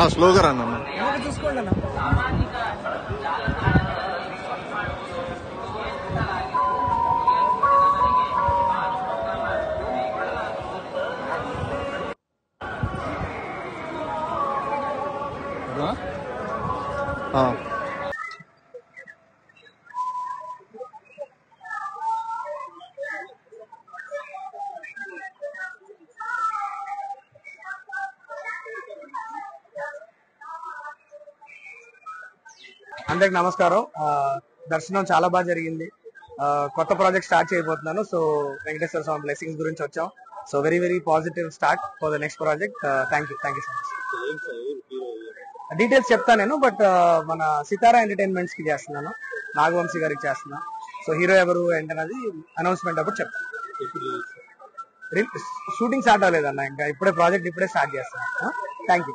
స్లోగా రా అన్న. చూసుకోండి అన్న. అందరికి నమస్కారం. దర్శనం చాలా బాగా జరిగింది. కొత్త ప్రాజెక్ట్ స్టార్ట్ చేయబోతున్నాను. సో వెంకటేశ్వర స్వామి బ్లెస్సింగ్స్ గురించి వచ్చాం. So very very positive start for the next project. Thank you so much. Details చెప్తాను నేను, బట్ మన సితారా ఎంటర్టైన్మెంట్స్ కి చేస్తున్నాను, నాగవంశీ గారికి చేస్తున్నాను. సో హీరో ఎవరు ఏంటన్నది అనౌన్స్మెంట్ అప్పుడు చెప్తాను. షూటింగ్ స్టార్ట్ అవ్వలేదన్న, ఇంకా ఇప్పుడే ప్రాజెక్ట్ స్టార్ట్ చేస్తాను. Thank you.